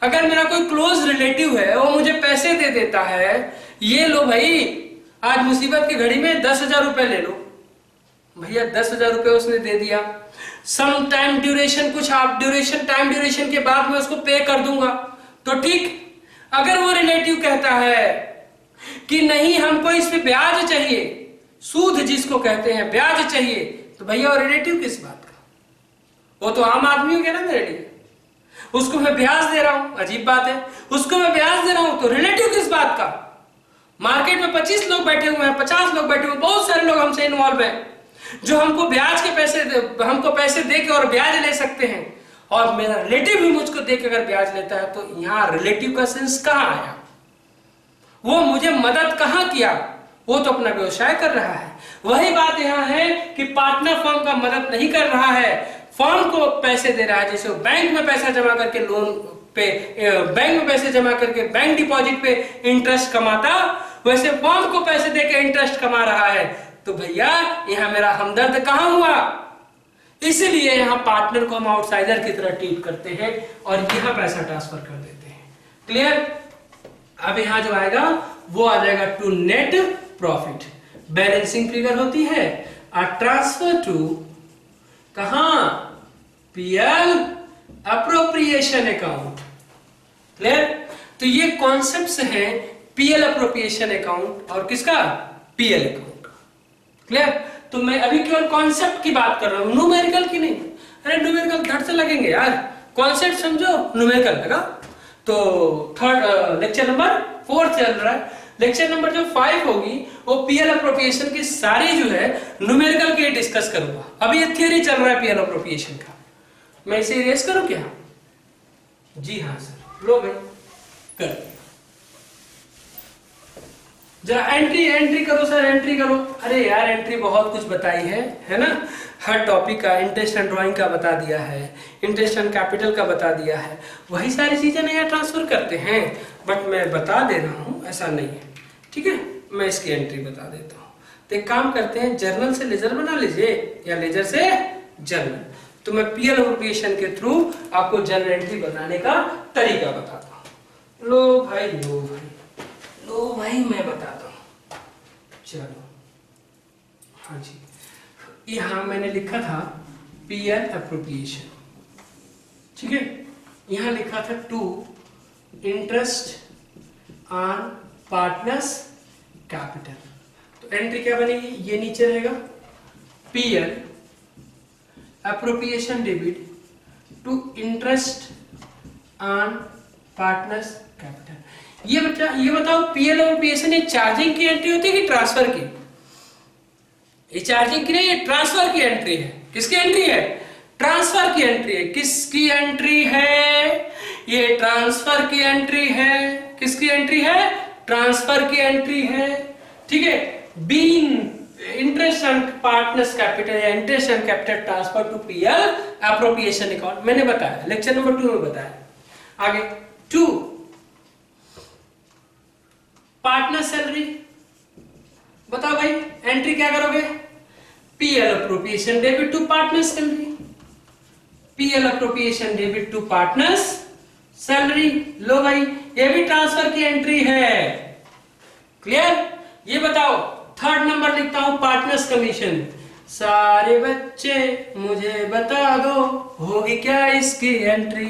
[SPEAKER 1] अगर मेरा कोई क्लोज रिलेटिव है वो मुझे पैसे दे देता है, ये लो भाई आज मुसीबत की घड़ी में 10,000 रुपए ले लो, भैया 10,000 रुपए उसने दे दिया, सम टाइम ड्यूरेशन, कुछ आप टाइम ड्यूरेशन के बाद मैं उसको पे कर दूंगा तो ठीक। अगर वो रिलेटिव कहता है कि नहीं हमको इस पे ब्याज चाहिए, सूद जिसको कहते हैं ब्याज चाहिए, तो भैया वो रिलेटिव किस बात का, वो तो आम आदमी हो गया ना मेरे लिए। उसको मैं ब्याज दे रहा हूं, अजीब बात है, उसको मैं ब्याज दे रहा हूं तो रिलेटिव किस बात का। मार्केट में 25 लोग बैठे हुए हैं, 50 लोग बैठे हुए हैं, बहुत सारे लोग हमसे इन्वॉल्व हैं जो हमको ब्याज के हमको पैसे दे के और ब्याज ले सकते हैं, और मेरा रिलेटिव भी मुझको दे के अगर ब्याज लेता है तो यहां रिलेटिव का सेंस कहां आया। वो मुझे मदद कहाँ किया, वो तो अपना व्यवसाय कर रहा है। वही बात यहाँ है कि पार्टनर फर्म का मदद नहीं कर रहा है, फर्म को पैसे दे रहा है। जैसे वो बैंक में पैसा जमा करके लोन पे, बैंक में पैसे जमा करके बैंक डिपॉजिट पे इंटरेस्ट कमाता, वैसे फर्म को पैसे देके इंटरेस्ट कमा रहा है। तो भैया यहाँ मेरा हमदर्द कहाँ हुआ? इसलिए यहाँ पार्टनर को हम आउटसाइडर की तरह ट्रीट करते हैं और यहाँ पैसा ट्रांसफर कर देते हैं। क्लियर? अब यहाँ जो आएगा वो आ जाएगा to net profit. Balancing figure होती है आ ट्रांसफर टू कहां? PL appropriation account. क्लियर? तो ये कॉन्सेप्ट्स हैं पीएल अप्रोप्रिएशन अकाउंट और किसका? PL account. क्लियर? तो मैं अभी केवल कॉन्सेप्ट की बात कर रहा हूं, न्यूमेरिकल की नहीं। अरे न्यूमेरिकल धड़ से लगेंगे यार, कॉन्सेप्ट समझो, न्यूमेरिकल लगा। तो थर्ड लेक्चर नंबर 4 चल रहा है। लेक्चर नंबर जो 5 होगी वो पीएल अप्रोप्रिएशन की सारी जो है न्यूमेरिकल के डिस्कस करूंगा। अभी ये थियरी चल रहा है पीएल अप्रोप्रिएशन का। मैं इसे इरेज करूं क्या? जी हाँ सर, लो भाई कर। जरा एंट्री करो सर, एंट्री करो। अरे यार एंट्री बहुत कुछ बताई है ना? हर टॉपिक का इंटरेस्ट एंड ड्राइंग का बता दिया है, इंटरेस्ट एंड कैपिटल का बता दिया है। वही सारी चीजें नया ट्रांसफर करते हैं, बट मैं बता दे रहा हूं, ऐसा नहीं है। ठीक है, मैं इसकी एंट्री बता देता हूं। तो एक काम करते हैं, जर्नल से लेजर बना लीजिए या लेजर से जर्नल। तो मैं पीएल अप्रोप्रिएशन के थ्रू आपको जर्नल एंट्री बनाने का तरीका बताता हूं। लो भाई लो भाई लो भाई, मैं बताता हूं। चलो हाँ जी, यहां मैंने लिखा था पीएल अप्रोप्रिएशन। ठीक है, यहां लिखा था to interest on partners capital. तो एंट्री क्या बनेगी? ये नीचे रहेगा PL appropriation debit to interest on partners capital. ये बताओ पीएल अप्रोप्रिएशन ये चार्जिंग की एंट्री होती है कि ट्रांसफर की? ये चार्जिंग की नहीं, ये ट्रांसफर की एंट्री है। किसकी एंट्री है? ट्रांसफर की एंट्री है। किसकी एंट्री है? ये ट्रांसफर की एंट्री है। किसकी एंट्री है? ट्रांसफर की एंट्री है। ठीक है, being interest on partners capital या interest on capital transfer to PL appropriation account. मैंने बताया लेक्चर नंबर 2 में बताया। आगे 2 पार्टनर सैलरी। बताओ भाई एंट्री क्या करोगे? PL appropriation debit to partner salary. PL appropriation debit to partners salary. लो भाई ये भी ट्रांसफर की एंट्री है। क्लियर? ये बताओ थर्ड नंबर लिखता हूं पार्टनर्स कमीशन। सारे बच्चे मुझे बता दो होगी क्या इसकी एंट्री?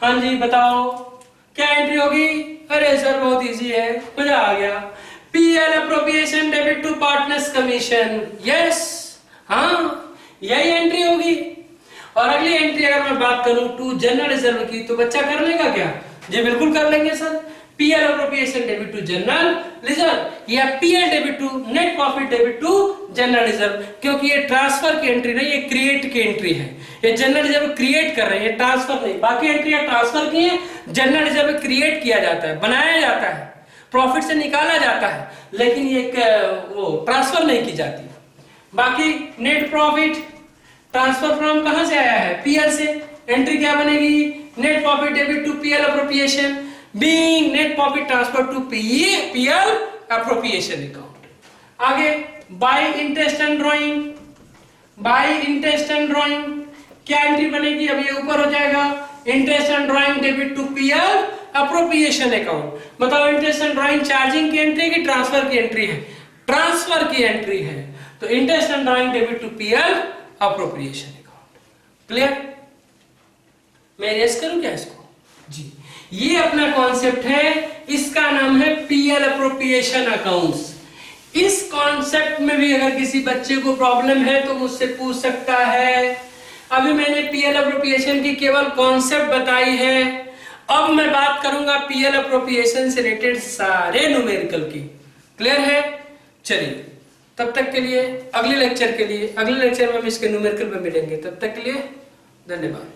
[SPEAKER 1] हाँ जी बताओ क्या एंट्री होगी? अरे सर बहुत इजी है, मजा आ गया। PL appropriation debit to partners commission. Yes, हाँ यही एंट्री होगी। और अगली एंट्री अगर मैं बात करूं टू जनरल रिजर्व की, तो बच्चा कर लेगा क्या? जी बिल्कुल कर लेंगे sir. PL appropriation debit to general reserve या PL debit to net profit debit to general reserve, क्योंकि ये ट्रांसफर की एंट्री नहीं, ये क्रिएट की एंट्री है। ये जनरल रिजर्व क्रिएट कर रहे हैं, ये ट्रांसफर नहीं। बाकी एंट्रियां ट्रांसफर की है, जनरल रिजर्व क्रिएट किया जाता है, बनाया जाता है, प्रॉफिट से निकाला जाता है, लेकिन ये वो ट्रांसफर नहीं की जाती। बाकी नेट प्रॉफिट ट्रांसफर फ्रॉम कहां से आया है? पीएल से। एंट्री क्या बनेगी? Net profit debit to PL appropriation being net profit transfer to PL appropriation account. आगे by interest and drawing. By interest and drawing क्या एंट्री बनेगी? अब ये ऊपर हो जाएगा interest and drawing debit to PL appropriation account. बताओ interest and drawing charging की एंट्री की ट्रांसफर की एंट्री है? ट्रांसफर की एंट्री है। तो interest and drawing debit to PL appropriation account. Clear? मैं रेस करूं क्या इसको? जी, ये अपना कॉन्सेप्ट है, इसका नाम है पीएल अप्रोप्रिएशन अकाउंट्स। इस कॉन्सेप्ट में भी अगर किसी बच्चे को प्रॉब्लम है तो मुझसे पूछ सकता है। अभी मैंने पीएल अप्रोप्रिएशन की केवल कॉन्सेप्ट बताई है, अब मैं बात करूंगा पीएल अप्रोप्रिएशन से रिलेटेड सारे न्यूमेरिकल की। क्लियर है? चलिए तब तक के लिए अगले लेक्चर में हम इसके न्यूमेरिकल में मिलेंगे। तब तक के लिए धन्यवाद।